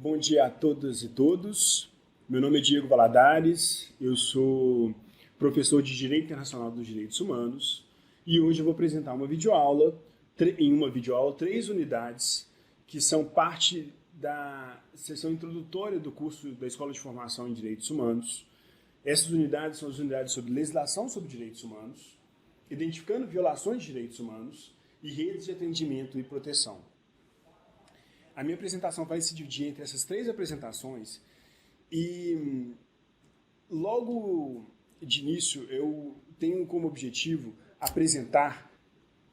Bom dia a todas e todos. Meu nome é Diego Valadares, eu sou professor de Direito Internacional dos Direitos Humanos e hoje eu vou apresentar uma videoaula, três unidades que são parte da sessão introdutória do curso da Escola de Formação em Direitos Humanos. Essas unidades são as unidades sobre legislação sobre direitos humanos, identificando violações de direitos humanos e redes de atendimento e proteção. A minha apresentação vai se dividir entre essas três apresentações e logo de início eu tenho como objetivo apresentar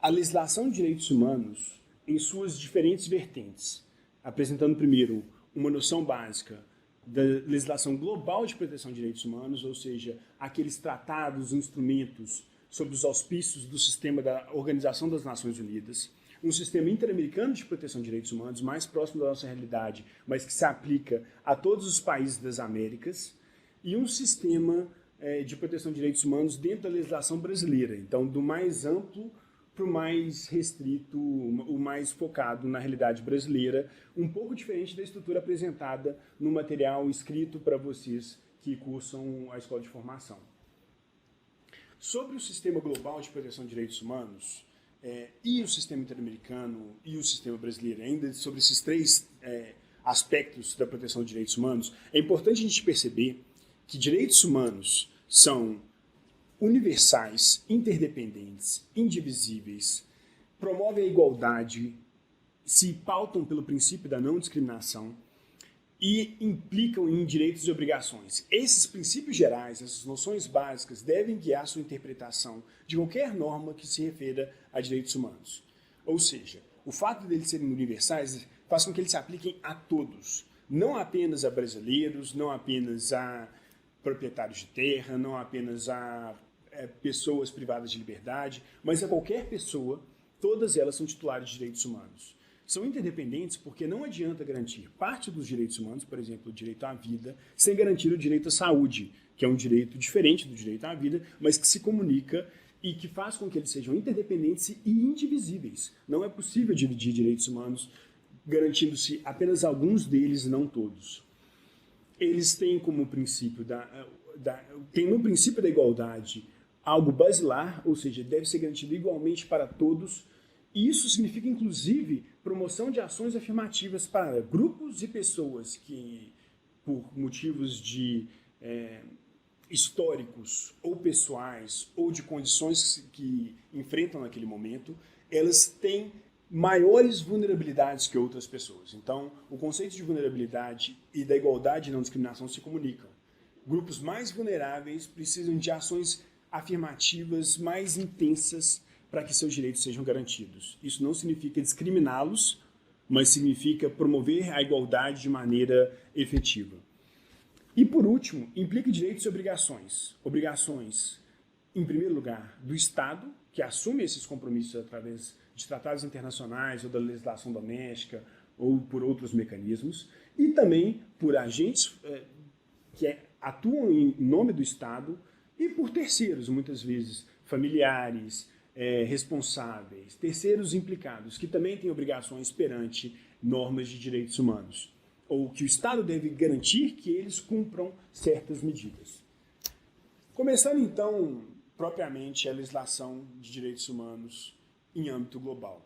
a legislação de direitos humanos em suas diferentes vertentes, apresentando primeiro uma noção básica da legislação global de proteção de direitos humanos, ou seja, aqueles tratados, instrumentos sob os auspícios do sistema da Organização das Nações Unidas, um sistema interamericano de proteção de direitos humanos mais próximo da nossa realidade, mas que se aplica a todos os países das Américas, e um sistema de proteção de direitos humanos dentro da legislação brasileira, então do mais amplo para o mais restrito, o mais focado na realidade brasileira, um pouco diferente da estrutura apresentada no material escrito para vocês que cursam a Escola de Formação. Sobre o sistema global de proteção de direitos humanos, e o sistema interamericano e o sistema brasileiro, ainda sobre esses três aspectos da proteção de direitos humanos, é importante a gente perceber que direitos humanos são universais, interdependentes, indivisíveis, promovem a igualdade, se pautam pelo princípio da não discriminação e implicam em direitos e obrigações. Esses princípios gerais, essas noções básicas, devem guiar sua interpretação de qualquer norma que se refira a direitos humanos. Ou seja, o fato deles serem universais faz com que eles se apliquem a todos, não apenas a brasileiros, não apenas a proprietários de terra, não apenas a pessoas privadas de liberdade, mas a qualquer pessoa, todas elas são titulares de direitos humanos. São interdependentes porque não adianta garantir parte dos direitos humanos, por exemplo, o direito à vida, sem garantir o direito à saúde, que é um direito diferente do direito à vida, mas que se comunica e que faz com que eles sejam interdependentes e indivisíveis. Não é possível dividir direitos humanos garantindo-se apenas alguns deles, não todos. Eles têm como princípio no princípio da igualdade algo basilar, ou seja, deve ser garantido igualmente para todos. E isso significa, inclusive, promoção de ações afirmativas para grupos e pessoas que, por motivos de históricos ou pessoais ou de condições que enfrentam naquele momento, elas têm maiores vulnerabilidades que outras pessoas. Então, o conceito de vulnerabilidade e da igualdade e não discriminação se comunicam. Grupos mais vulneráveis precisam de ações afirmativas mais intensas para que seus direitos sejam garantidos. Isso não significa discriminá-los, mas significa promover a igualdade de maneira efetiva. E, por último, implica direitos e obrigações. Obrigações, em primeiro lugar, do Estado, que assume esses compromissos através de tratados internacionais ou da legislação doméstica ou por outros mecanismos, e também por agentes que atuam em nome do Estado e por terceiros, muitas vezes familiares, responsáveis, terceiros implicados, que também têm obrigações perante normas de direitos humanos, ou que o Estado deve garantir que eles cumpram certas medidas. Começando, então, propriamente a legislação de direitos humanos em âmbito global.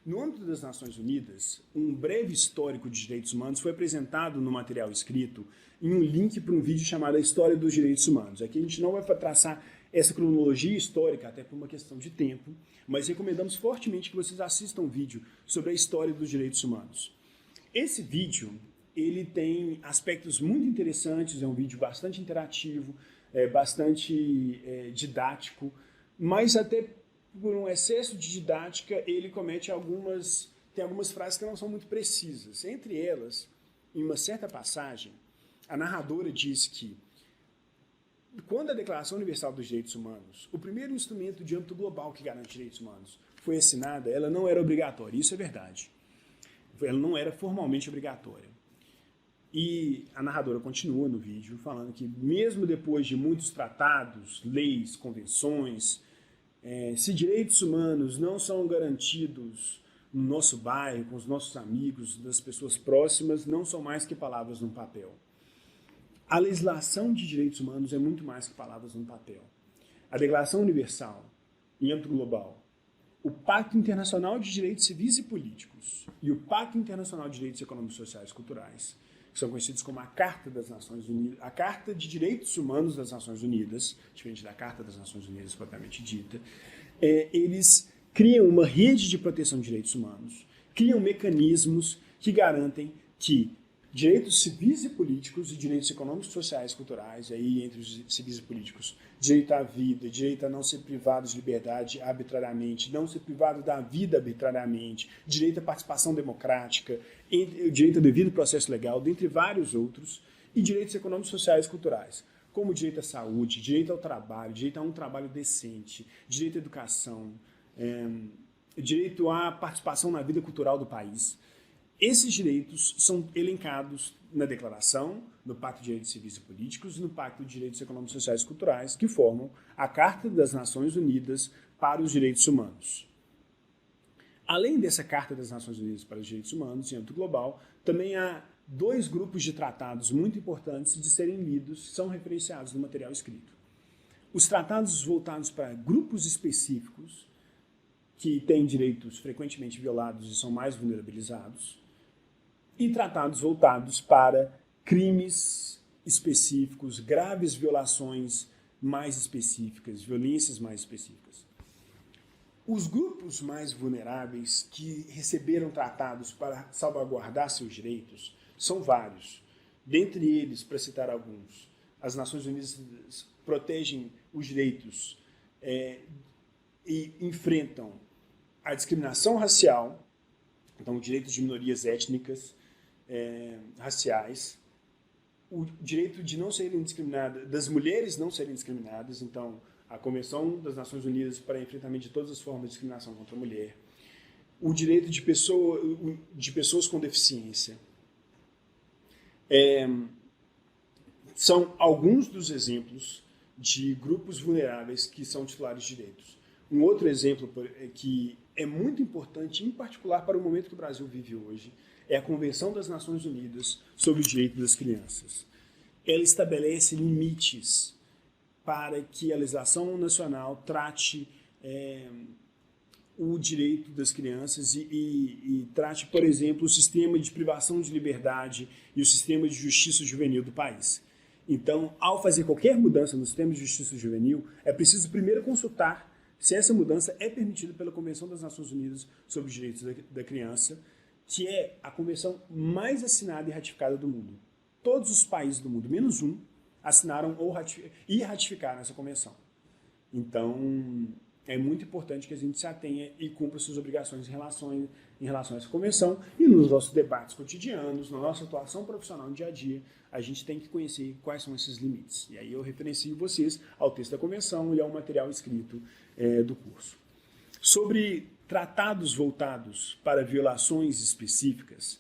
No âmbito das Nações Unidas, um breve histórico de direitos humanos foi apresentado no material escrito em um link para um vídeo chamado A História dos Direitos Humanos. Aqui a gente não vai traçar essa cronologia histórica, até por uma questão de tempo, mas recomendamos fortemente que vocês assistam um vídeo sobre a história dos direitos humanos. Esse vídeo, ele tem aspectos muito interessantes, é um vídeo bastante interativo, bastante didático, mas até por um excesso de didática, ele comete tem algumas frases que não são muito precisas. Entre elas, em uma certa passagem, a narradora diz que quando a Declaração Universal dos Direitos Humanos, o primeiro instrumento de âmbito global que garante direitos humanos, foi assinada, ela não era obrigatória. Isso é verdade. Ela não era formalmente obrigatória. E a narradora continua no vídeo falando que mesmo depois de muitos tratados, leis, convenções, se direitos humanos não são garantidos no nosso bairro, com os nossos amigos, das pessoas próximas, não são mais que palavras num papel. A legislação de direitos humanos é muito mais que palavras num papel. A Declaração Universal, em âmbito global, o Pacto Internacional de Direitos Civis e Políticos e o Pacto Internacional de Direitos Econômicos, Sociais e Culturais, que são conhecidos como a Carta das Nações Unidas, a Carta de Direitos Humanos das Nações Unidas, diferente da Carta das Nações Unidas propriamente dita, eles criam uma rede de proteção de direitos humanos, criam mecanismos que garantem que direitos civis e políticos e direitos econômicos, sociais e culturais, aí entre os civis e políticos, direito à vida, direito a não ser privado de liberdade arbitrariamente, não ser privado da vida arbitrariamente, direito à participação democrática, direito ao devido processo legal, dentre vários outros, e direitos econômicos, sociais e culturais, como direito à saúde, direito ao trabalho, direito a um trabalho decente, direito à educação, direito à participação na vida cultural do país. Esses direitos são elencados na Declaração, no Pacto de Direitos Civis e Políticos e no Pacto de Direitos Econômicos, Sociais e Culturais, que formam a Carta das Nações Unidas para os Direitos Humanos. Além dessa Carta das Nações Unidas para os Direitos Humanos, em âmbito global, também há dois grupos de tratados muito importantes de serem lidos, são referenciados no material escrito. Os tratados voltados para grupos específicos, que têm direitos frequentemente violados e são mais vulnerabilizados, e tratados voltados para crimes específicos, graves violações mais específicas, violências mais específicas. Os grupos mais vulneráveis que receberam tratados para salvaguardar seus direitos são vários. Dentre eles, para citar alguns, as Nações Unidas protegem os direitos e enfrentam a discriminação racial, então o direito de minorias étnicas, raciais, o direito de não serem discriminadas, das mulheres não serem discriminadas, então a Convenção das Nações Unidas para o enfrentamento de todas as formas de discriminação contra a mulher, o direito de pessoas com deficiência. São alguns dos exemplos de grupos vulneráveis que são titulares de direitos. Um outro exemplo que é muito importante, em particular para o momento que o Brasil vive hoje, é a Convenção das Nações Unidas sobre o Direito das Crianças. Ela estabelece limites para que a legislação nacional trate o direito das crianças e trate, por exemplo, o sistema de privação de liberdade e o sistema de justiça juvenil do país. Então, ao fazer qualquer mudança no sistema de justiça juvenil, é preciso primeiro consultar se essa mudança é permitida pela Convenção das Nações Unidas sobre os Direitos da Criança, que é a convenção mais assinada e ratificada do mundo. Todos os países do mundo, menos um, assinaram e ratificaram essa convenção. Então, é muito importante que a gente se atenha e cumpra suas obrigações em relação a essa convenção, e nos nossos debates cotidianos, na nossa atuação profissional no dia a dia, a gente tem que conhecer quais são esses limites. E aí eu referencio vocês ao texto da convenção e ao material escrito do curso. Sobre tratados voltados para violações específicas,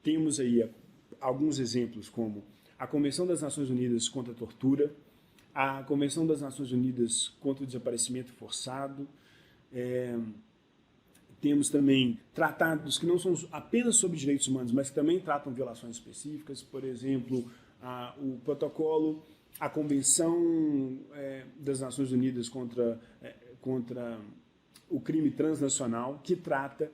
temos aí alguns exemplos como a Convenção das Nações Unidas contra a Tortura, a Convenção das Nações Unidas contra o Desaparecimento Forçado, temos também tratados que não são apenas sobre direitos humanos, mas que também tratam violações específicas, por exemplo, o protocolo, a Convenção das Nações Unidas contra o crime transnacional, que trata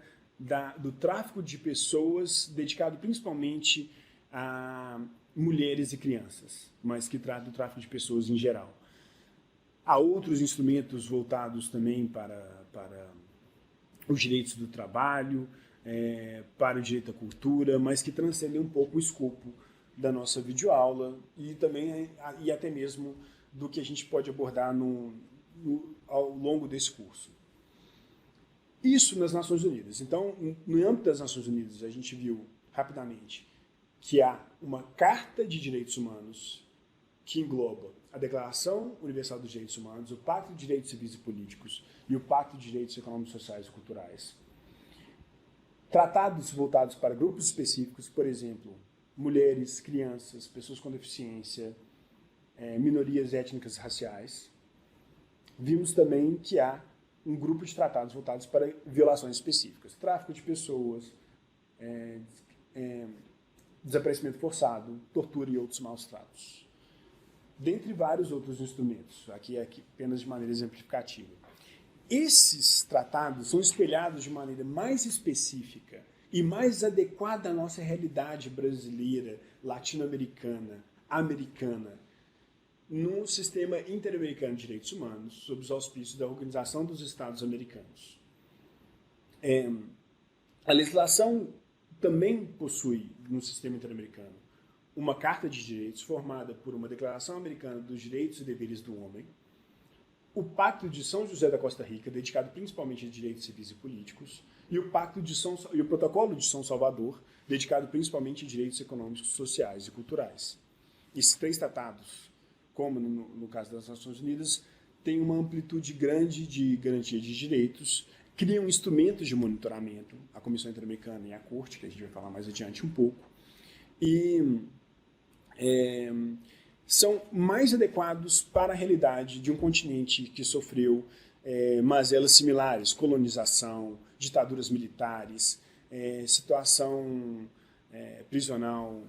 do tráfico de pessoas, dedicado principalmente a mulheres e crianças, mas que trata do tráfico de pessoas em geral. Há outros instrumentos voltados também para os direitos do trabalho, para o direito à cultura, mas que transcendem um pouco o escopo da nossa videoaula e até mesmo do que a gente pode abordar ao longo desse curso. Isso nas Nações Unidas. Então, no âmbito das Nações Unidas, a gente viu rapidamente que há uma Carta de Direitos Humanos que engloba a Declaração Universal dos Direitos Humanos, o Pacto de Direitos Civis e Políticos e o Pacto de Direitos Econômicos, Sociais e Culturais. Tratados voltados para grupos específicos, por exemplo, mulheres, crianças, pessoas com deficiência, minorias étnicas e raciais. Vimos também que há um grupo de tratados voltados para violações específicas. Tráfico de pessoas, desaparecimento forçado, tortura e outros maus tratos. Dentre vários outros instrumentos, aqui apenas de maneira exemplificativa. Esses tratados são espelhados de maneira mais específica e mais adequada à nossa realidade brasileira, latino-americana, americana, no sistema interamericano de direitos humanos, sob os auspícios da Organização dos Estados Americanos. A legislação também possui, no sistema interamericano, uma Carta de Direitos formada por uma Declaração Americana dos Direitos e Deveres do Homem, o Pacto de São José da Costa Rica, dedicado principalmente a direitos civis e políticos, e o Protocolo de São Salvador, dedicado principalmente a direitos econômicos, sociais e culturais. Esses 3 tratados, como no caso das Nações Unidas, têm uma amplitude grande de garantia de direitos, criam instrumentos de monitoramento, a Comissão Interamericana e a Corte, que a gente vai falar mais adiante um pouco, e são mais adequados para a realidade de um continente que sofreu mazelas similares, colonização, ditaduras militares, situação prisional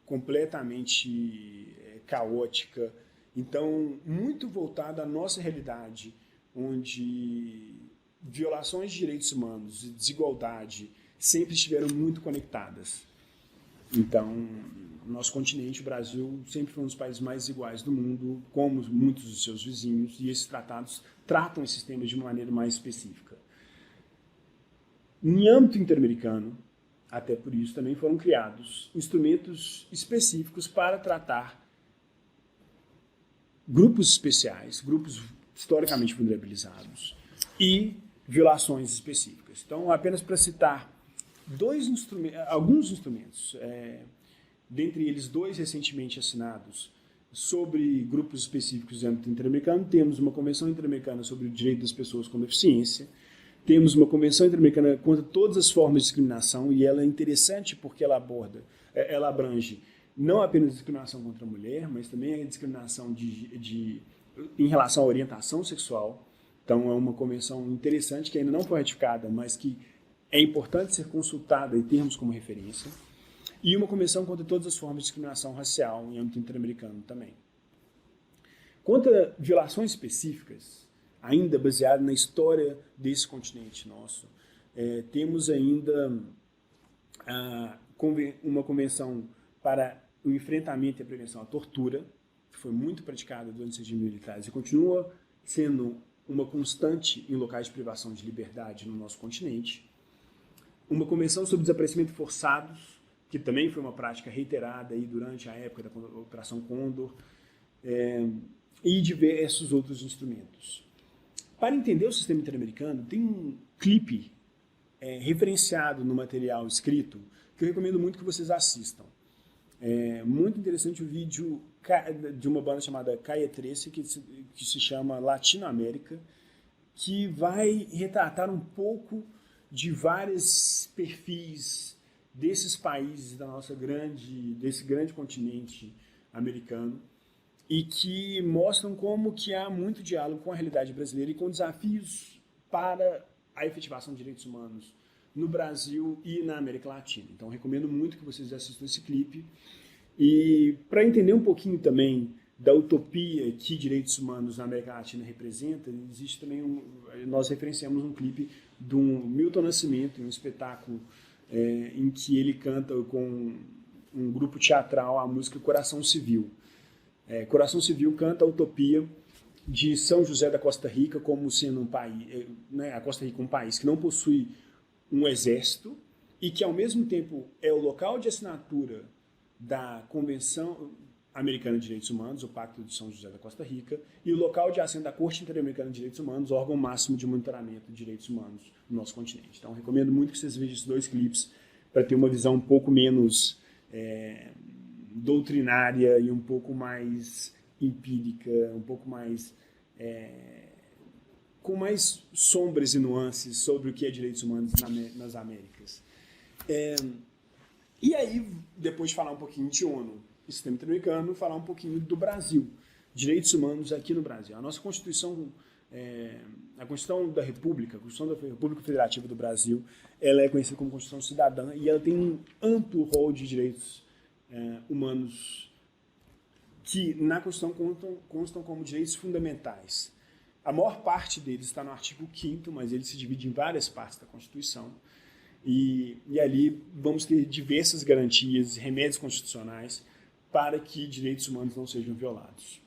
completamente caótica. Então, muito voltado à nossa realidade, onde violações de direitos humanos e desigualdade sempre estiveram muito conectadas. Então, nosso continente, o Brasil, sempre foi um dos países mais iguais do mundo, como muitos dos seus vizinhos, e esses tratados tratam esses temas de uma maneira mais específica. Em âmbito interamericano, até por isso, também foram criados instrumentos específicos para tratar grupos especiais, grupos historicamente vulnerabilizados e violações específicas. Então, apenas para citar alguns instrumentos, dentre eles 2 recentemente assinados sobre grupos específicos do âmbito interamericano, temos uma Convenção Interamericana sobre o Direito das Pessoas com Deficiência, temos uma Convenção Interamericana contra todas as formas de discriminação, e ela é interessante porque ela abrange não apenas a discriminação contra a mulher, mas também a discriminação em relação à orientação sexual. Então, é uma convenção interessante que ainda não foi ratificada, mas que é importante ser consultada e termos como referência. E uma convenção contra todas as formas de discriminação racial em âmbito interamericano também. Contra violações específicas, ainda baseado na história desse continente nosso, temos ainda uma convenção para o enfrentamento e a prevenção à tortura, que foi muito praticada durante os regimes militares e continua sendo uma constante em locais de privação de liberdade no nosso continente. Uma convenção sobre desaparecimento forçados, que também foi uma prática reiterada aí durante a época da Operação Condor, e diversos outros instrumentos. Para entender o sistema interamericano, tem um clipe referenciado no material escrito que eu recomendo muito que vocês assistam. É muito interessante o vídeo de uma banda chamada Calle 13, que se chama Latinoamérica, que vai retratar um pouco de vários perfis desses países desse grande continente americano, e que mostram como que há muito diálogo com a realidade brasileira e com desafios para a efetivação de direitos humanos no Brasil e na América Latina. Então, recomendo muito que vocês assistam esse clipe. E para entender um pouquinho também da utopia que direitos humanos na América Latina representa, existe também nós referenciamos um clipe do Milton Nascimento, um espetáculo em que ele canta com um grupo teatral a música Coração Civil. Coração Civil canta a utopia de São José da Costa Rica como sendo um país, a Costa Rica um país que não possui um exército e que ao mesmo tempo é o local de assinatura da Convenção Americana de Direitos Humanos, o Pacto de São José da Costa Rica, e o local de assento da Corte Interamericana de Direitos Humanos, órgão máximo de monitoramento de direitos humanos no nosso continente. Então, recomendo muito que vocês vejam esses 2 clipes para ter uma visão um pouco menos doutrinária e um pouco mais empírica, um pouco mais com mais sombras e nuances sobre o que é direitos humanos nas Américas. E aí, depois de falar um pouquinho de ONU e sistema interamericano, falar um pouquinho do Brasil, direitos humanos aqui no Brasil. A nossa Constituição a Constituição da República, a Constituição da República Federativa do Brasil, ela é conhecida como Constituição Cidadã e ela tem um amplo rol de direitos humanos que na Constituição constam como direitos fundamentais. A maior parte deles está no artigo 5º, mas ele se divide em várias partes da Constituição. E ali vamos ter diversas garantias, remédios constitucionais para que direitos humanos não sejam violados.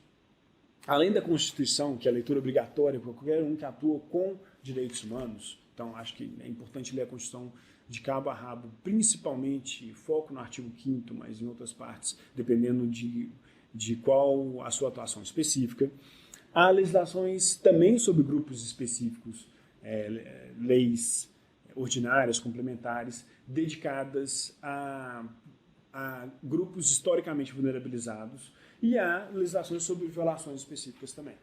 Além da Constituição, que é a leitura obrigatória para qualquer um que atua com direitos humanos, então acho que é importante ler a Constituição de cabo a rabo, principalmente foco no artigo 5º, mas em outras partes, dependendo de qual a sua atuação específica. Há legislações também sobre grupos específicos, leis ordinárias, complementares, dedicadas a grupos historicamente vulnerabilizados, e há legislações sobre violações específicas também.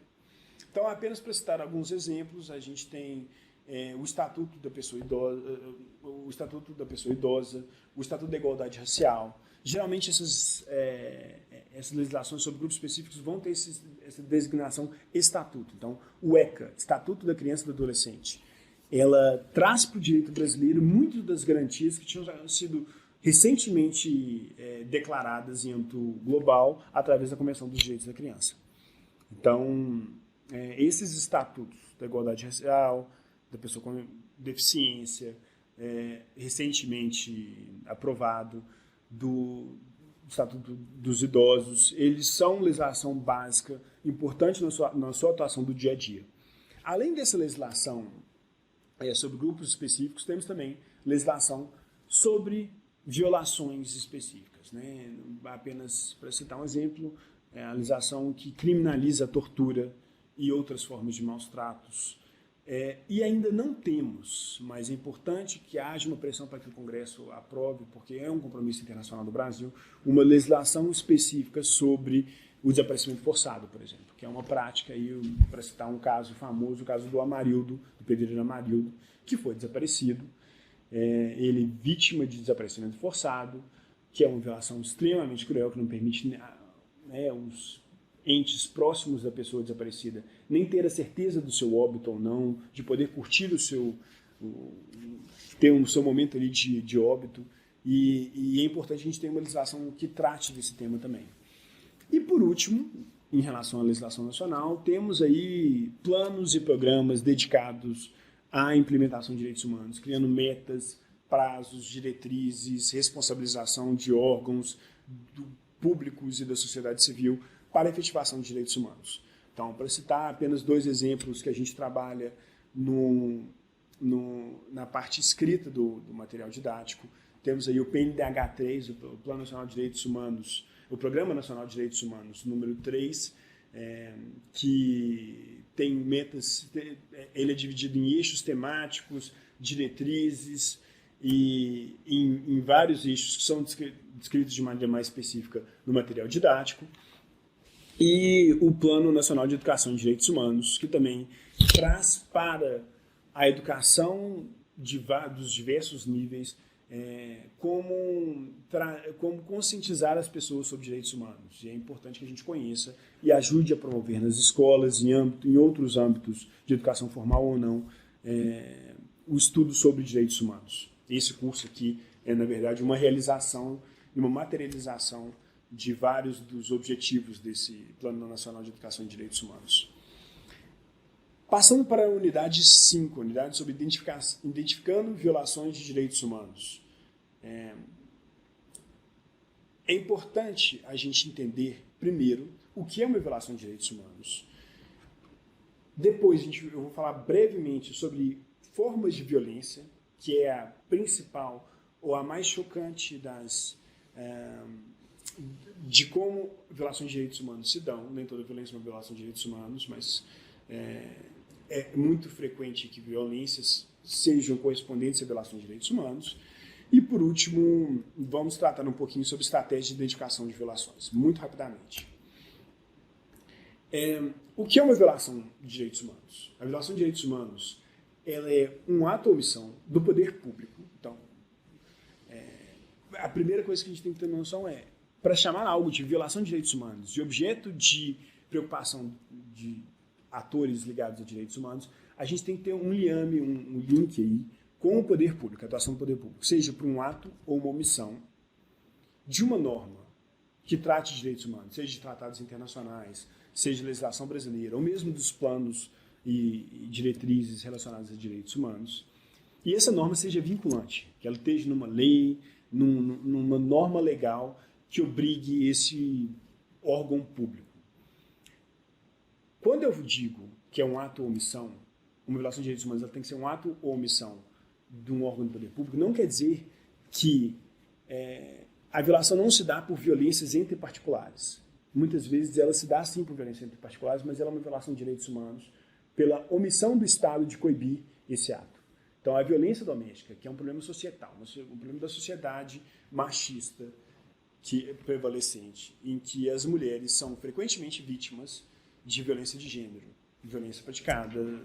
Então, apenas para citar alguns exemplos, a gente tem o Estatuto da Pessoa Idosa, o Estatuto da Igualdade Racial. Geralmente, essas legislações sobre grupos específicos vão ter essa designação estatuto. Então, o ECA, Estatuto da Criança e do Adolescente, ela traz para o direito brasileiro muitas das garantias que tinham sido recentemente declaradas em âmbito global através da Convenção dos Direitos da Criança. Então, esses estatutos da igualdade racial, da pessoa com deficiência, recentemente aprovado, do Estatuto dos Idosos, eles são legislação básica, importante na sua atuação do dia a dia. Além dessa legislação sobre grupos específicos, temos também legislação sobre violações específicas, né? Apenas para citar um exemplo, a legislação que criminaliza a tortura e outras formas de maus tratos. E ainda não temos, mas é importante que haja uma pressão para que o Congresso aprove, porque é um compromisso internacional do Brasil, uma legislação específica sobre o desaparecimento forçado, por exemplo, que é uma prática, para citar um caso famoso, o caso do Amarildo, do pedreiro Amarildo, que foi desaparecido, ele vítima de desaparecimento forçado, que é uma violação extremamente cruel, que não permite os entes próximos da pessoa desaparecida nem ter a certeza do seu óbito ou não, de poder curtir ter o seu momento ali de óbito, e é importante a gente ter uma legislação que trate desse tema também. E por último, em relação à legislação nacional, temos aí planos e programas dedicados à implementação de direitos humanos, criando metas, prazos, diretrizes, responsabilização de órgãos públicos e da sociedade civil para a efetivação de direitos humanos. Então, para citar apenas 2 exemplos que a gente trabalha na parte escrita do material didático, temos aí o PNDH3, o Plano Nacional de Direitos Humanos, o Programa Nacional de Direitos Humanos, número 3, que tem metas, ele é dividido em eixos temáticos, diretrizes, e em vários eixos que são descritos de maneira mais específica no material didático. E o Plano Nacional de Educação e Direitos Humanos, que também traz para a educação dos diversos níveis como conscientizar as pessoas sobre direitos humanos. E é importante que a gente conheça e ajude a promover nas escolas, em outros âmbitos de educação formal ou não, o estudo sobre direitos humanos. Esse curso aqui é, na verdade, uma realização e uma materialização de vários dos objetivos desse Plano Nacional de Educação e Direitos Humanos. Passando para a unidade 5, unidade sobre identificando violações de direitos humanos. É importante a gente entender, primeiro, o que é uma violação de direitos humanos. Depois, eu vou falar brevemente sobre formas de violência, que é a principal ou a mais chocante de como violações de direitos humanos se dão. Nem toda violência é uma violação de direitos humanos, mas é muito frequente que violências sejam correspondentes a violações de direitos humanos. E, por último, vamos tratar um pouquinho sobre estratégias de identificação de violações, muito rapidamente. O que é uma violação de direitos humanos? A violação de direitos humanos ela é um ato ou omissão do poder público. Então, a primeira coisa que a gente tem que ter noção para chamar algo de violação de direitos humanos, de objeto de preocupação atores ligados a direitos humanos, a gente tem que ter um liame, um link aí com o poder público, a atuação do poder público, seja por um ato ou uma omissão de uma norma que trate de direitos humanos, seja de tratados internacionais, seja de legislação brasileira, ou mesmo dos planos e diretrizes relacionadas a direitos humanos, e essa norma seja vinculante, que ela esteja numa lei, numa norma legal que obrigue esse órgão público. Quando eu digo que é um ato ou omissão, uma violação de direitos humanos ela tem que ser um ato ou omissão de um órgão do poder público, não quer dizer que a violação não se dá por violências entre particulares. Muitas vezes ela se dá sim por violência entre particulares, mas ela é uma violação de direitos humanos pela omissão do Estado de coibir esse ato. Então, a violência doméstica, que é um problema societal, um problema da sociedade machista que é prevalecente, em que as mulheres são frequentemente vítimas de violência de gênero, violência praticada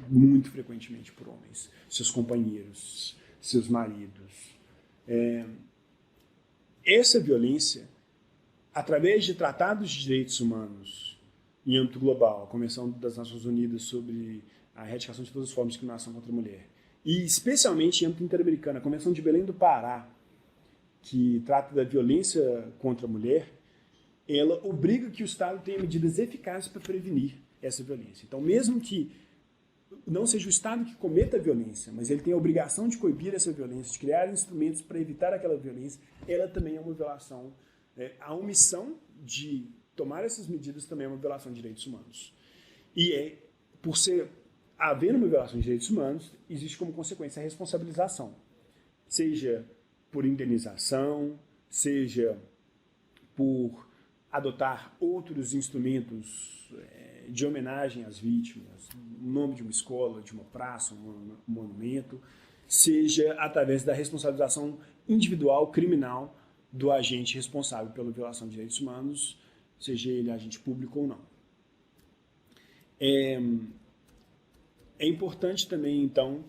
muito frequentemente por homens, seus companheiros, seus maridos. Essa violência, através de tratados de direitos humanos em âmbito global, a Convenção das Nações Unidas sobre a erradicação de todas as formas de discriminação contra a mulher, e especialmente em âmbito interamericano, a Convenção de Belém do Pará, que trata da violência contra a mulher, ela obriga que o Estado tenha medidas eficazes para prevenir essa violência. Então, mesmo que não seja o Estado que cometa a violência, mas ele tem a obrigação de coibir essa violência, de criar instrumentos para evitar aquela violência, ela também é uma violação. A omissão de tomar essas medidas também é uma violação de direitos humanos. E por haver uma violação de direitos humanos, existe como consequência a responsabilização, seja por indenização, seja por adotar outros instrumentos de homenagem às vítimas, no nome de uma escola, de uma praça, um monumento, seja através da responsabilização individual, criminal, do agente responsável pela violação de direitos humanos, seja ele agente público ou não. É importante também, então,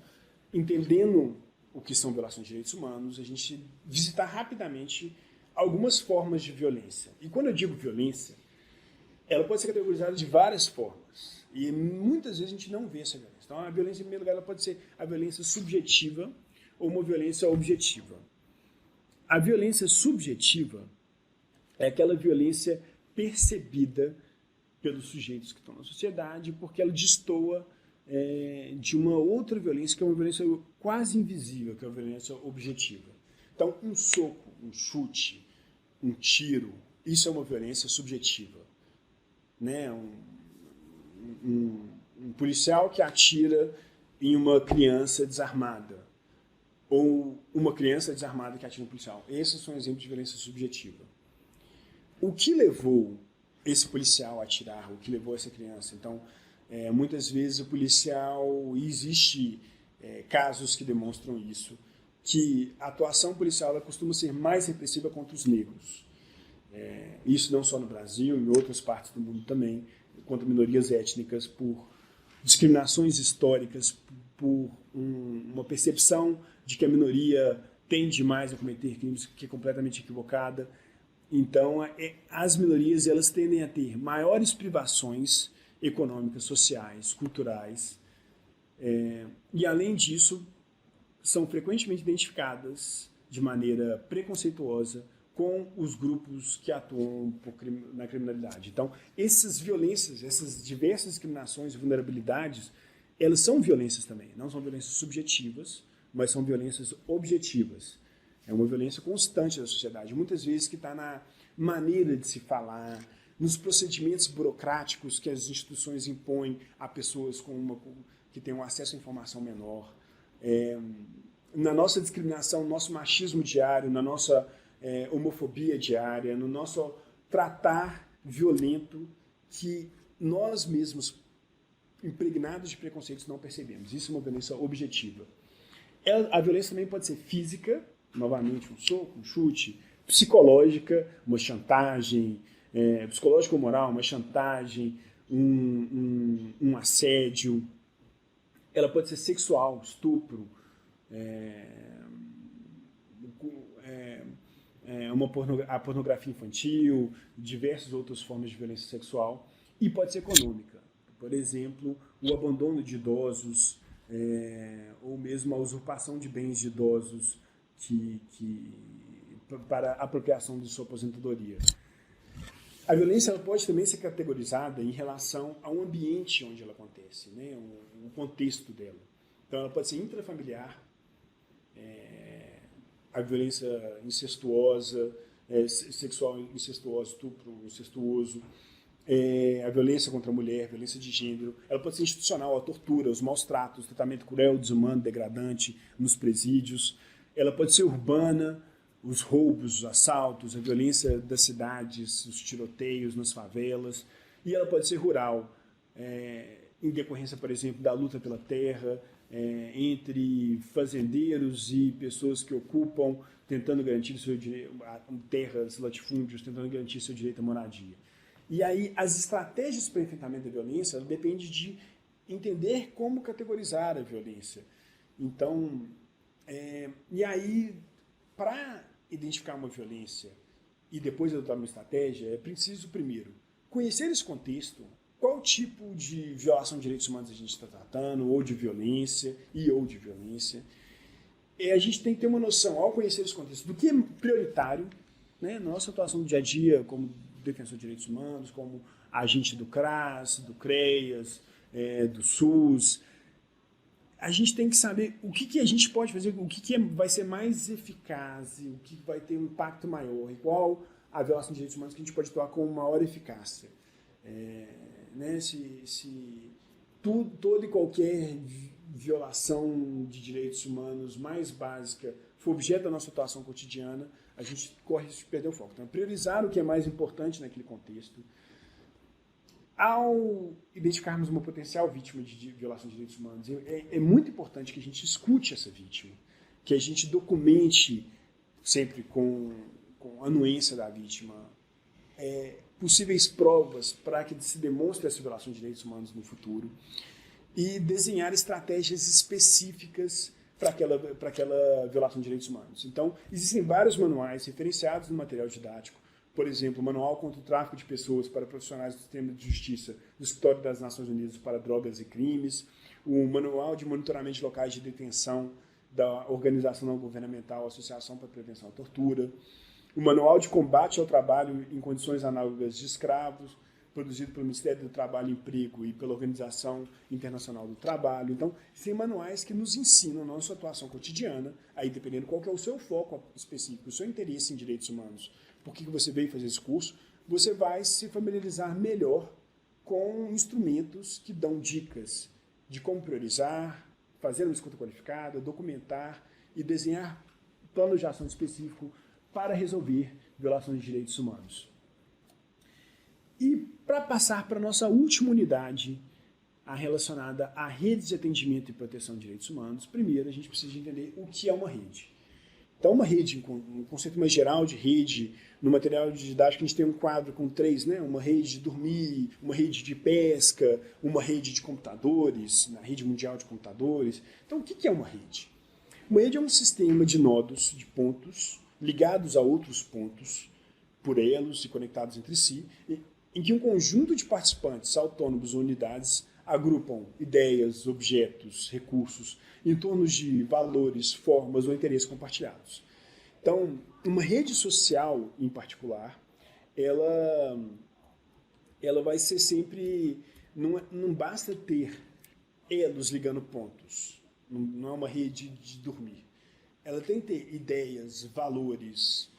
entendendo o que são violações de direitos humanos, a gente visitar rapidamente algumas formas de violência. E quando eu digo violência, ela pode ser categorizada de várias formas. E muitas vezes a gente não vê essa violência. Então, a violência, em primeiro lugar, ela pode ser a violência subjetiva ou uma violência objetiva. A violência subjetiva é aquela violência percebida pelos sujeitos que estão na sociedade, porque ela destoa de uma outra violência, que é uma violência quase invisível, que é a violência objetiva. Então, um soco, um chute, um tiro, isso é uma violência subjetiva. Né? Um policial que atira em uma criança desarmada, ou uma criança desarmada que atira um policial. Esses são exemplos de violência subjetiva. O que levou esse policial a atirar? O que levou essa criança? Então, muitas vezes o policial, e existe casos que demonstram isso, que a atuação policial ela costuma ser mais repressiva contra os negros. Isso não só no Brasil, em outras partes do mundo também, contra minorias étnicas, por discriminações históricas, por uma percepção de que a minoria tende mais a cometer crimes, que é completamente equivocada. Então, as minorias elas tendem a ter maiores privações econômicas, sociais, culturais, e, além disso, são frequentemente identificadas de maneira preconceituosa com os grupos que atuam na criminalidade. Então, essas violências, essas diversas discriminações e vulnerabilidades, elas são violências também. Não são violências subjetivas, mas são violências objetivas. É uma violência constante da sociedade, muitas vezes que está na maneira de se falar, nos procedimentos burocráticos que as instituições impõem a pessoas que têm um acesso à informação menor, na nossa discriminação, no nosso machismo diário, na nossa homofobia diária, no nosso tratar violento que nós mesmos, impregnados de preconceitos, não percebemos. Isso é uma violência objetiva. A violência também pode ser física, novamente um soco, um chute, psicológica, uma chantagem, psicológica ou moral, uma chantagem, um assédio. Ela pode ser sexual, estupro, a pornografia infantil, diversas outras formas de violência sexual, e pode ser econômica. Por exemplo, o abandono de idosos, ou mesmo a usurpação de bens de idosos para apropriação de sua aposentadoria. A violência ela pode também ser categorizada em relação ao ambiente onde ela acontece, né? O contexto dela. Então, ela pode ser intrafamiliar, a violência incestuosa, sexual incestuosa, estupro incestuoso, a violência contra a mulher, a violência de gênero. Ela pode ser institucional, a tortura, os maus tratos, o tratamento cruel, desumano, degradante nos presídios. Ela pode ser urbana, os roubos, os assaltos, a violência das cidades, os tiroteios nas favelas. E ela pode ser rural, em decorrência, por exemplo, da luta pela terra, entre fazendeiros e pessoas que ocupam, tentando garantir seu direito, terras, latifúndios, tentando garantir seu direito à moradia. E aí, as estratégias para o enfrentamento da violência dependem de entender como categorizar a violência. Então, e aí, para identificar uma violência e depois adotar uma estratégia, é preciso, primeiro, conhecer esse contexto, qual tipo de violação de direitos humanos a gente está tratando, ou de violência. E a gente tem que ter uma noção, ao conhecer esse contexto, do que é prioritário, né, na nossa atuação do dia a dia, como defensor de direitos humanos, como agente do CRAS, do CREAS, do SUS. A gente tem que saber o que a gente pode fazer, o que vai ser mais eficaz, o que vai ter um impacto maior, e qual a violação de direitos humanos que a gente pode atuar com maior eficácia. Né, se toda e qualquer violação de direitos humanos mais básica for objeto da nossa atuação cotidiana, a gente corre risco de perder o foco. Então, priorizar o que é mais importante naquele contexto. Ao identificarmos uma potencial vítima de violação de direitos humanos, é muito importante que a gente escute essa vítima, que a gente documente, sempre com a anuência da vítima, possíveis provas para que se demonstre essa violação de direitos humanos no futuro, e desenhar estratégias específicas para aquela violação de direitos humanos. Então, existem vários manuais referenciados no material didático. Por exemplo, o Manual contra o Tráfico de Pessoas para Profissionais do Sistema de Justiça do Escritório das Nações Unidas para Drogas e Crimes, o Manual de Monitoramento de Locais de Detenção da Organização Não Governamental Associação para a Prevenção à Tortura, o Manual de Combate ao Trabalho em Condições Análogas de Escravos, produzido pelo Ministério do Trabalho e Emprego e pela Organização Internacional do Trabalho. Então, são manuais que nos ensinam a nossa atuação cotidiana, aí dependendo qual que é o seu foco específico, o seu interesse em direitos humanos, por que você veio fazer esse curso, você vai se familiarizar melhor com instrumentos que dão dicas de como priorizar, fazer uma escuta qualificada, documentar e desenhar plano de ação específico para resolver violações de direitos humanos. E para passar para a nossa última unidade, a relacionada a redes de atendimento e proteção de direitos humanos, primeiro a gente precisa entender o que é uma rede. Então, uma rede, um conceito mais geral de rede, no material didático a gente tem um quadro com 3, né? Uma rede de dormir, uma rede de pesca, uma rede de computadores, na rede mundial de computadores. Então, o que é uma rede? Uma rede é um sistema de nodos, de pontos, ligados a outros pontos, por elos e conectados entre si, em que um conjunto de participantes autônomos ou unidades agrupam ideias, objetos, recursos em torno de valores, formas ou interesses compartilhados. Então, uma rede social, em particular, ela vai ser sempre... Não basta ter elos ligando pontos. Não é uma rede de dormir. Ela tem que ter ideias, valores,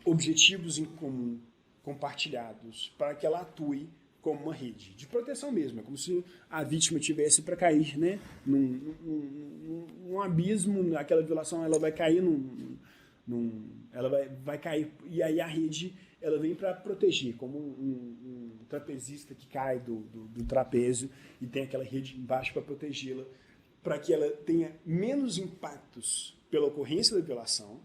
objetivos em comum, compartilhados, para que ela atue como uma rede de proteção mesmo. É como se a vítima tivesse para cair, né, num abismo, aquela violação ela vai cair ela vai cair, e aí a rede ela vem para proteger, como um trapezista que cai do trapézio e tem aquela rede embaixo para protegê-la, para que ela tenha menos impactos pela ocorrência da violação,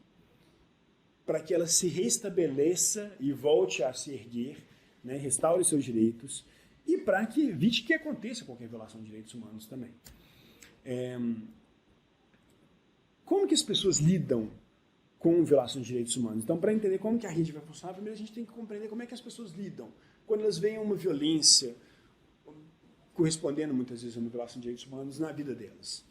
para que ela se restabeleça e volte a se erguer, né, restaure seus direitos, e para que evite que aconteça qualquer violação de direitos humanos também. Como que as pessoas lidam com violação de direitos humanos? Então, para entender como que a rede vai funcionar, primeiro a gente tem que compreender como é que as pessoas lidam. Quando elas veem uma violência, correspondendo muitas vezes a uma violação de direitos humanos na vida delas.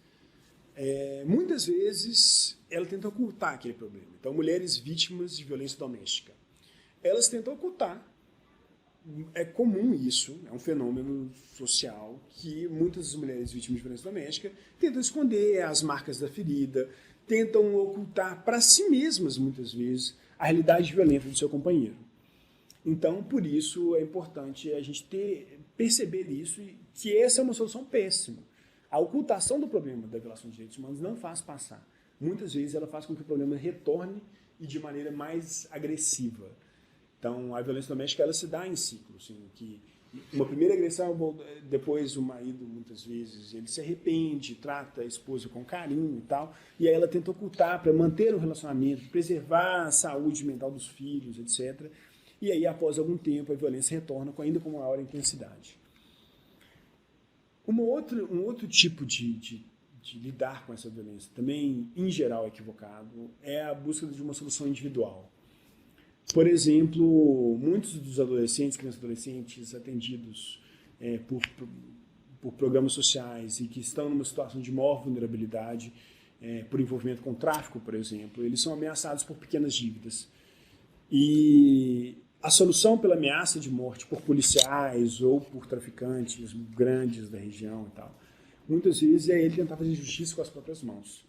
Muitas vezes ela tenta ocultar aquele problema. Então, mulheres vítimas de violência doméstica, elas tentam ocultar. É comum isso, é um fenômeno social que muitas mulheres vítimas de violência doméstica tentam esconder as marcas da ferida, tentam ocultar para si mesmas, muitas vezes, a realidade violenta do seu companheiro. Então, por isso, é importante a gente perceber isso, que essa é uma solução péssima. A ocultação do problema da violação de direitos humanos não faz passar. Muitas vezes ela faz com que o problema retorne e de maneira mais agressiva. Então, a violência doméstica ela se dá em ciclo, assim, que uma primeira agressão, depois o marido, muitas vezes, ele se arrepende, trata a esposa com carinho e tal, e aí ela tenta ocultar para manter o relacionamento, preservar a saúde mental dos filhos, etc. E aí, após algum tempo, a violência retorna ainda com maior intensidade. Um outro tipo de lidar com essa violência, também, em geral, equivocado, é a busca de uma solução individual. Por exemplo, muitos dos adolescentes, crianças e adolescentes atendidos por programas sociais e que estão numa situação de maior vulnerabilidade, por envolvimento com tráfico, por exemplo, eles são ameaçados por pequenas dívidas. E a solução pela ameaça de morte por policiais ou por traficantes grandes da região e tal, muitas vezes é ele tentar fazer justiça com as próprias mãos.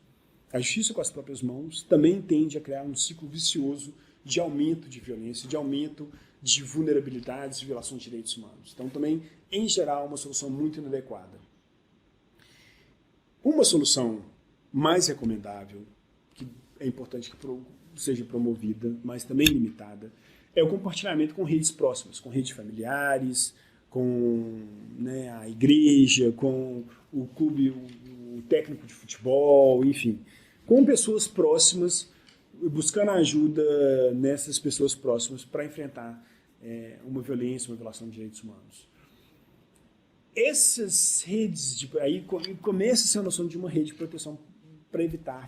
A justiça com as próprias mãos também tende a criar um ciclo vicioso de aumento de violência, de aumento de vulnerabilidades e violação de direitos humanos. Então, também, em geral, uma solução muito inadequada. Uma solução mais recomendável, que é importante que seja promovida, mas também limitada, é o compartilhamento com redes próximas, com redes familiares, com a igreja, com o clube, o técnico de futebol, enfim, com pessoas próximas, buscando ajuda nessas pessoas próximas para enfrentar uma violência, uma violação de direitos humanos. Essas redes, aí começa essa noção de uma rede de proteção para evitar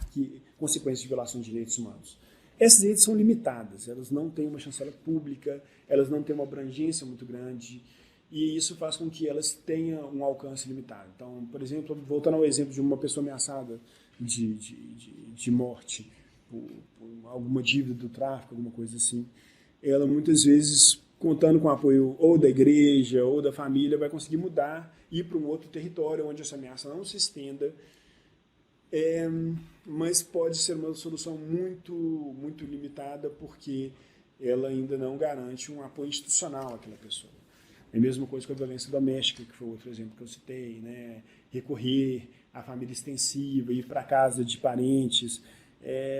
consequências de violação de direitos humanos. Essas redes são limitadas, elas não têm uma chancela pública, elas não têm uma abrangência muito grande, e isso faz com que elas tenham um alcance limitado. Então, por exemplo, voltando ao exemplo de uma pessoa ameaçada de morte, por alguma dívida do tráfico, alguma coisa assim, ela muitas vezes, contando com o apoio ou da igreja ou da família, vai conseguir mudar, ir para um outro território onde essa ameaça não se estenda, mas pode ser uma solução muito, muito limitada, porque ela ainda não garante um apoio institucional àquela pessoa. É a mesma coisa com a violência doméstica, que foi outro exemplo que eu citei, né? Recorrer à família extensiva, ir para a casa de parentes,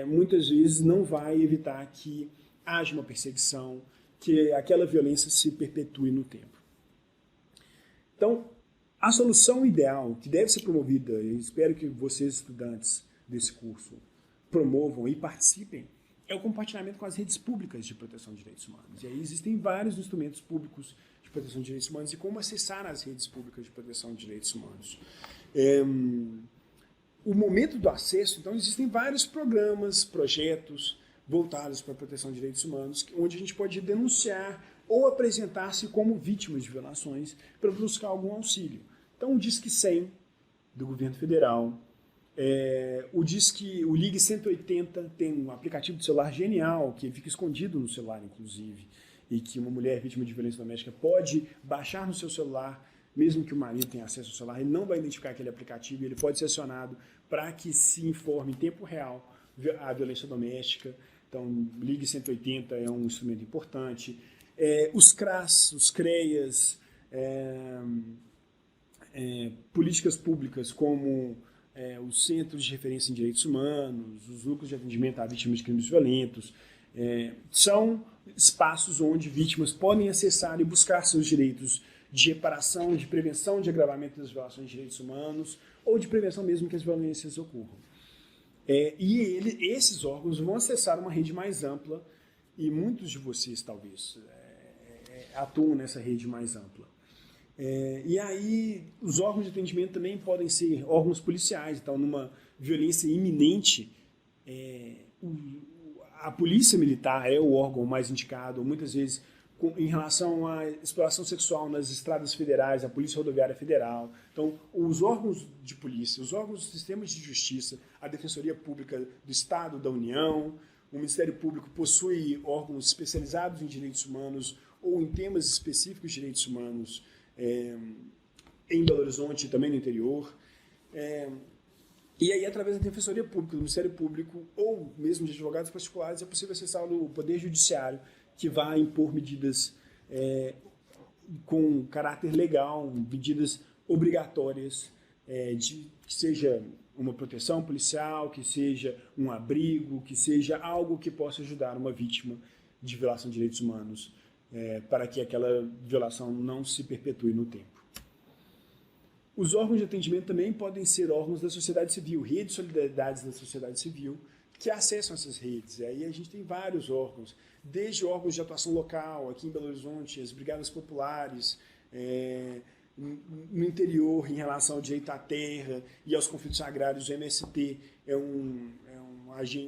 muitas vezes não vai evitar que haja uma perseguição, que aquela violência se perpetue no tempo. Então, a solução ideal, que deve ser promovida, eu espero que vocês, estudantes desse curso, promovam e participem, é o compartilhamento com as redes públicas de proteção de direitos humanos. E aí existem vários instrumentos públicos de proteção de direitos humanos e como acessar as redes públicas de proteção de direitos humanos. O momento do acesso, então, existem vários programas, projetos voltados para a proteção de direitos humanos, onde a gente pode denunciar ou apresentar-se como vítima de violações para buscar algum auxílio. Então, o Disque 100 do governo federal, o Ligue 180 tem um aplicativo de celular genial, que fica escondido no celular, inclusive, e que uma mulher vítima de violência doméstica pode baixar no seu celular, mesmo que o marido tenha acesso ao celular, ele não vai identificar aquele aplicativo e ele pode ser acionado para que se informe em tempo real a violência doméstica. Então, o Ligue 180 é um instrumento importante. Os CRAS, os CREAS, políticas públicas como os Centros de Referência em Direitos Humanos, os Núcleos de Atendimento a Vítimas de Crimes Violentos, são espaços onde vítimas podem acessar e buscar seus direitos de reparação, de prevenção de agravamento das violações de direitos humanos ou de prevenção mesmo que as violências ocorram. Esses órgãos vão acessar uma rede mais ampla e muitos de vocês, talvez, atuam nessa rede mais ampla. E aí, os órgãos de atendimento também podem ser órgãos policiais. Então, numa violência iminente, a polícia militar é o órgão mais indicado, ou muitas vezes em relação à exploração sexual nas estradas federais, a Polícia Rodoviária Federal. Então, os órgãos de polícia, os órgãos dos sistemas de justiça, a Defensoria Pública do Estado, da União, o Ministério Público possui órgãos especializados em direitos humanos ou em temas específicos de direitos humanos em Belo Horizonte e também no interior. E aí, através da Defensoria Pública, do Ministério Público ou mesmo de advogados particulares, é possível acessar o Poder Judiciário, que vai impor medidas com caráter legal, medidas obrigatórias, que seja uma proteção policial, que seja um abrigo, que seja algo que possa ajudar uma vítima de violação de direitos humanos, para que aquela violação não se perpetue no tempo. Os órgãos de atendimento também podem ser órgãos da sociedade civil, redes de solidariedades da sociedade civil, que acessam essas redes. Aí a gente tem vários órgãos, desde órgãos de atuação local, aqui em Belo Horizonte, as brigadas populares, no interior, em relação ao direito à terra e aos conflitos agrários. O MST é um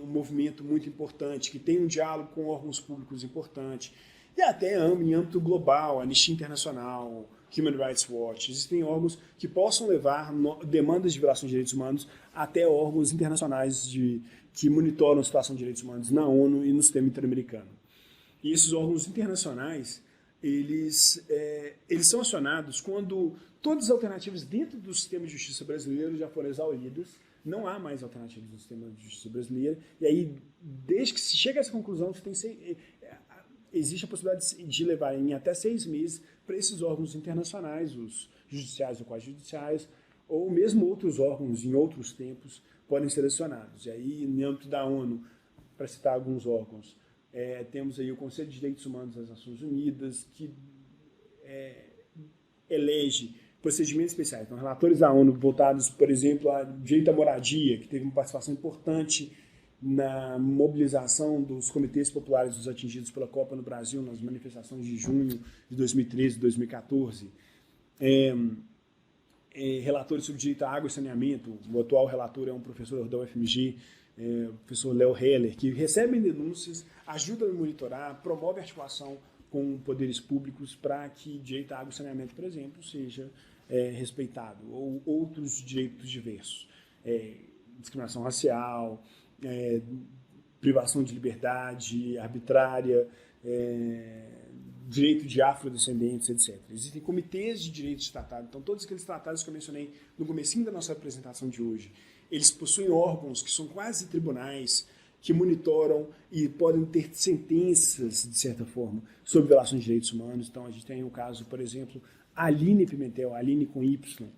movimento muito importante, que tem um diálogo com órgãos públicos importante, e até em âmbito global, Anistia Internacional, Human Rights Watch. Existem órgãos que possam levar demandas de violação de direitos humanos até órgãos internacionais que monitoram a situação de direitos humanos na ONU e no sistema interamericano. E esses órgãos internacionais, eles são acionados quando todas as alternativas dentro do sistema de justiça brasileiro já foram exauridas, não há mais alternativas no sistema de justiça brasileiro, e aí, desde que se chega a essa conclusão, existe a possibilidade de levar em até 6 meses para esses órgãos internacionais, os judiciais ou quasi-judiciais, ou mesmo outros órgãos em outros tempos podem ser acionados. E aí, no âmbito da ONU, para citar alguns órgãos, temos aí o Conselho de Direitos Humanos das Nações Unidas, que elege procedimentos especiais. Então, relatores da ONU voltados, por exemplo, a direito à moradia, que teve uma participação importante na mobilização dos comitês populares dos atingidos pela Copa no Brasil, nas manifestações de junho de 2013 e 2014. Relatores sobre direito à água e saneamento. O atual relator é um professor da UFMG, o professor Léo Heller, que recebem denúncias, ajudam a monitorar, promove articulação com poderes públicos para que direito à água e saneamento, por exemplo, seja respeitado, ou outros direitos diversos. Discriminação racial, privação de liberdade arbitrária, direito de afrodescendentes, etc. Existem comitês de direitos tratados. Então, todos aqueles tratados que eu mencionei no comecinho da nossa apresentação de hoje, eles possuem órgãos que são quase tribunais, que monitoram e podem ter sentenças, de certa forma, sobre violações de direitos humanos. Então, a gente tem o caso, por exemplo, Aline Pimentel, Aline com Y.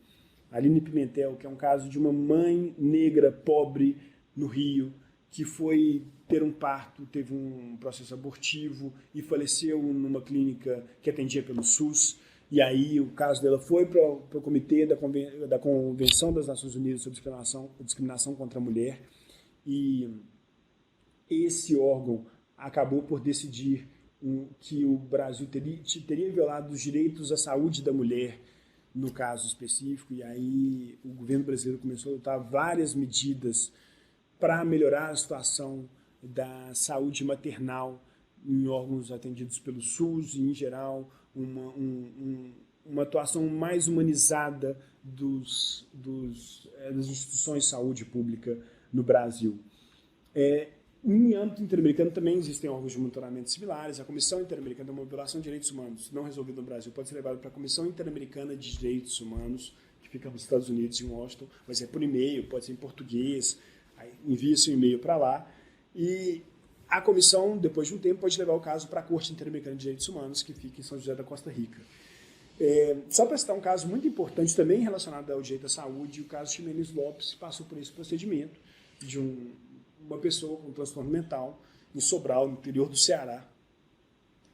Aline Pimentel, que é um caso de uma mãe negra pobre no Rio, que foi ter um parto, teve um processo abortivo e faleceu numa clínica que atendia pelo SUS. E aí o caso dela foi para o Comitê da Convenção das Nações Unidas sobre Discriminação contra a Mulher. E esse órgão acabou por decidir que o Brasil teria violado os direitos à saúde da mulher, no caso específico, e aí o governo brasileiro começou a adotar várias medidas para melhorar a situação da saúde maternal em órgãos atendidos pelo SUS e, em geral, uma atuação mais humanizada das instituições de saúde pública no Brasil. Em âmbito interamericano também existem órgãos de monitoramento similares. A Comissão Interamericana de Violação de Direitos Humanos, não resolvida no Brasil, pode ser levada para a Comissão Interamericana de Direitos Humanos, que fica nos Estados Unidos, em Washington, mas é por e-mail, pode ser em português, envia-se um e-mail para lá, e a comissão, depois de um tempo, pode levar o caso para a Corte Interamericana de Direitos Humanos, que fica em São José da Costa Rica. Só para citar um caso muito importante, também relacionado ao direito à saúde, o caso Ximenes Lopes passou por esse procedimento de uma pessoa com transtorno mental em Sobral, no interior do Ceará,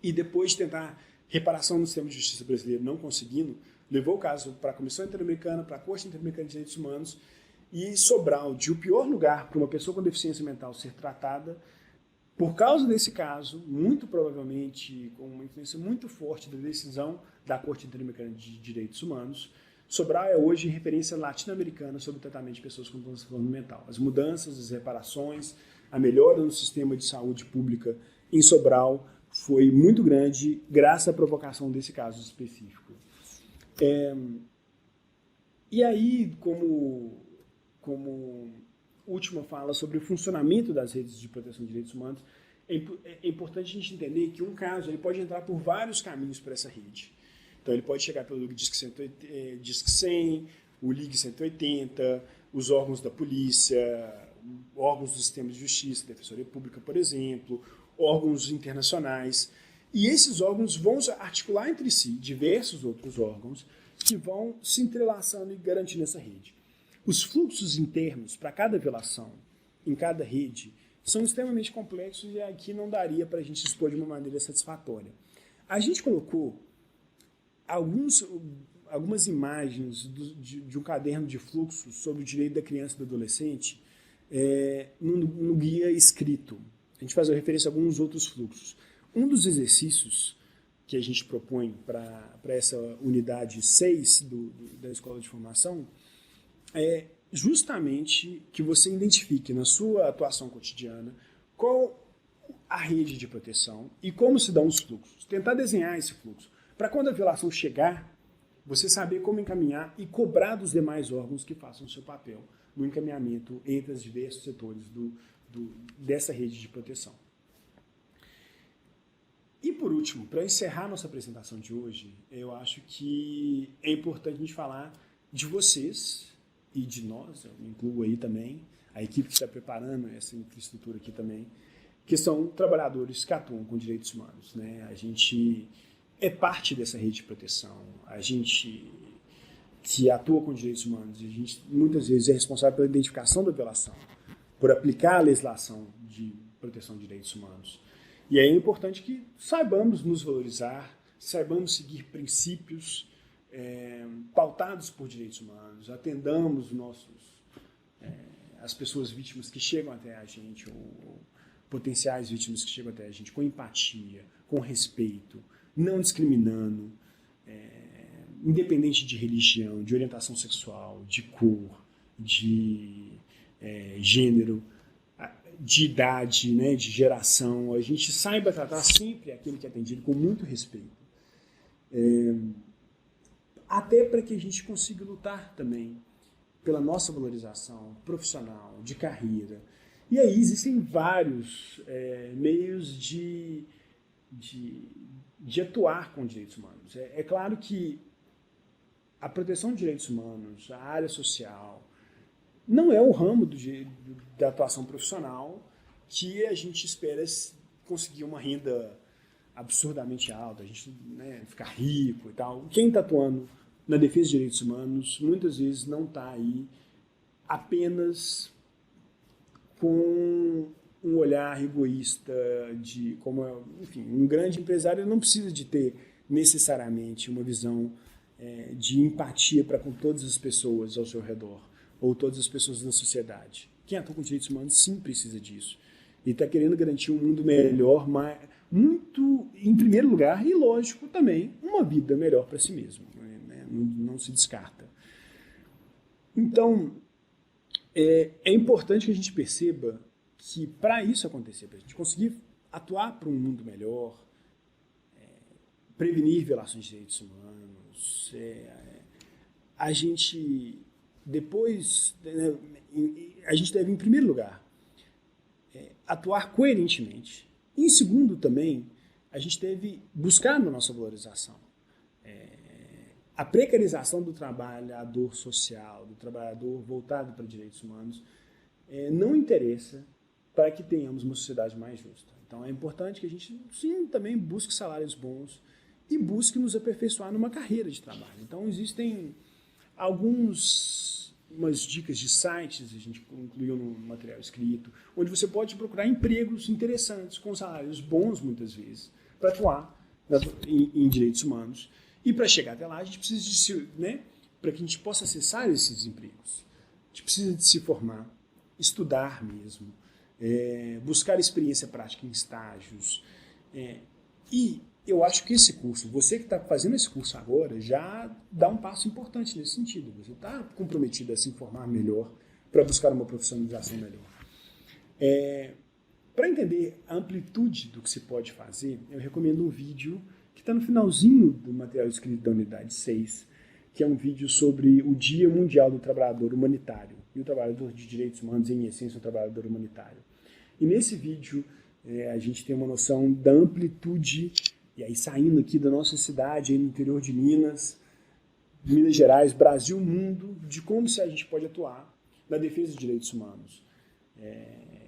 e depois de tentar reparação no sistema de justiça brasileiro, não conseguindo, levou o caso para a Comissão Interamericana, para a Corte Interamericana de Direitos Humanos, e Sobral, de o pior lugar para uma pessoa com deficiência mental ser tratada, por causa desse caso, muito provavelmente com uma influência muito forte da decisão da Corte Interamericana de Direitos Humanos, Sobral é hoje referência latino-americana sobre o tratamento de pessoas com transtorno mental. As mudanças, as reparações, a melhora no sistema de saúde pública em Sobral foi muito grande graças à provocação desse caso específico. E aí, como última fala sobre o funcionamento das redes de proteção de direitos humanos, é importante a gente entender que um caso ele pode entrar por vários caminhos para essa rede. Então, ele pode chegar pelo Disque 100, o Ligue 180, os órgãos da polícia, órgãos do sistema de justiça, Defensoria Pública, por exemplo, órgãos internacionais. E esses órgãos vão articular entre si diversos outros órgãos que vão se entrelaçando e garantindo essa rede. Os fluxos internos para cada violação, em cada rede, são extremamente complexos e aqui não daria para a gente expor de uma maneira satisfatória. A gente colocou algumas imagens de um caderno de fluxos sobre o direito da criança e do adolescente no guia escrito. A gente faz referência a alguns outros fluxos. Um dos exercícios que a gente propõe para essa unidade 6 da Escola de Formação é justamente que você identifique na sua atuação cotidiana qual a rede de proteção e como se dão os fluxos. Tentar desenhar esse fluxo. Para quando a violação chegar, você saber como encaminhar e cobrar dos demais órgãos que façam o seu papel no encaminhamento entre os diversos setores dessa rede de proteção. E por último, para encerrar nossa apresentação de hoje, eu acho que é importante a gente falar de vocês e de nós, eu me incluo aí também, a equipe que está preparando essa infraestrutura aqui também, que são trabalhadores que atuam com direitos humanos, né? A gente é parte dessa rede de proteção, a gente que atua com direitos humanos, a gente muitas vezes é responsável pela identificação da violação, por aplicar a legislação de proteção de direitos humanos. E aí é importante que saibamos nos valorizar, saibamos seguir princípios pautados por direitos humanos, atendamos as pessoas vítimas que chegam até a gente, ou potenciais vítimas que chegam até a gente, com empatia, com respeito, não discriminando, independente de religião, de orientação sexual, de cor, de gênero, de idade, né, de geração, a gente saiba tratar sempre aquele que é atendido com muito respeito. Até para que a gente consiga lutar também pela nossa valorização profissional, de carreira. E aí existem vários meios de atuar com direitos humanos. É claro que a proteção de direitos humanos, a área social, não é o ramo da atuação profissional que a gente espera conseguir uma renda absurdamente alta, a gente ficar rico e tal. Quem está atuando na defesa de direitos humanos muitas vezes não está aí apenas com um olhar egoísta enfim, um grande empresário não precisa de ter necessariamente uma visão de empatia para com todas as pessoas ao seu redor, ou todas as pessoas da sociedade. Quem atua com direitos humanos sim precisa disso. E está querendo garantir um mundo melhor, mas muito, em primeiro lugar, e lógico também, uma vida melhor para si mesmo. Né? Não se descarta. Então, é importante que a gente perceba que para isso acontecer, para a gente conseguir atuar para um mundo melhor, prevenir violações de direitos humanos, a gente depois, a gente deve, em primeiro lugar, atuar coerentemente. Em segundo, também, a gente deve buscar na nossa valorização. A precarização do trabalhador social, do trabalhador voltado para direitos humanos, não interessa para que tenhamos uma sociedade mais justa. Então, é importante que a gente, sim, também busque salários bons e busque nos aperfeiçoar numa carreira de trabalho. Então, existem umas dicas de sites, a gente incluiu no material escrito, onde você pode procurar empregos interessantes, com salários bons, muitas vezes, para atuar em direitos humanos. E para chegar até lá, a gente precisa para que a gente possa acessar esses empregos, a gente precisa de se formar, estudar mesmo, buscar experiência prática em estágios. E eu acho que esse curso, você que está fazendo esse curso agora, já dá um passo importante nesse sentido. Você está comprometido a se informar melhor para buscar uma profissionalização melhor. Para entender a amplitude do que se pode fazer, eu recomendo um vídeo que está no finalzinho do material escrito da unidade 6, que é um vídeo sobre o Dia Mundial do Trabalhador Humanitário. E o trabalhador de direitos humanos, em essência, é um trabalhador humanitário. E nesse vídeo, a gente tem uma noção da amplitude, e aí saindo aqui da nossa cidade, aí no interior de Minas Gerais, Brasil, mundo, de como a gente pode atuar na defesa dos direitos humanos.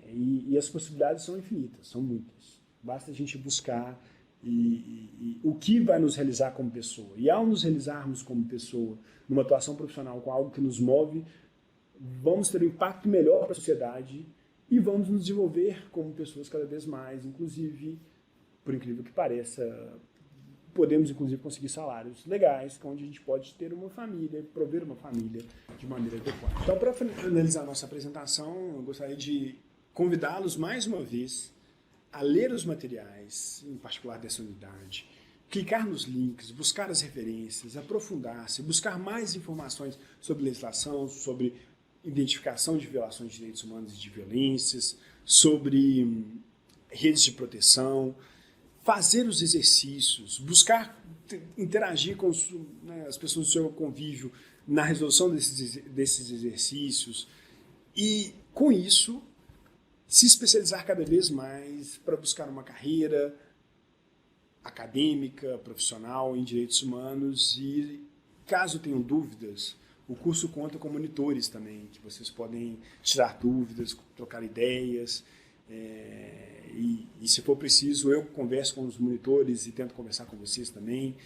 E as possibilidades são infinitas, são muitas. Basta a gente buscar o que vai nos realizar como pessoa. E ao nos realizarmos como pessoa, numa atuação profissional com algo que nos move, vamos ter um impacto melhor para a sociedade e vamos nos desenvolver como pessoas cada vez mais. Inclusive, por incrível que pareça, podemos inclusive conseguir salários legais, onde a gente pode ter uma família, prover uma família de maneira adequada. Então, para finalizar a nossa apresentação, eu gostaria de convidá-los mais uma vez a ler os materiais, em particular dessa unidade, clicar nos links, buscar as referências, aprofundar-se, buscar mais informações sobre legislação, sobre identificação de violações de direitos humanos e de violências, sobre redes de proteção, fazer os exercícios, buscar interagir com as pessoas do seu convívio na resolução desses exercícios e, com isso, se especializar cada vez mais para buscar uma carreira acadêmica, profissional em direitos humanos e, caso tenham dúvidas, o curso conta com monitores também, que vocês podem tirar dúvidas, trocar ideias, e se for preciso, eu converso com os monitores e tento conversar com vocês também.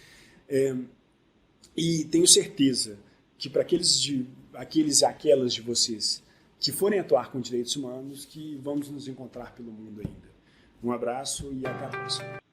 E tenho certeza que para aqueles e aquelas de vocês que forem atuar com direitos humanos, que vamos nos encontrar pelo mundo ainda. Um abraço e até a próxima.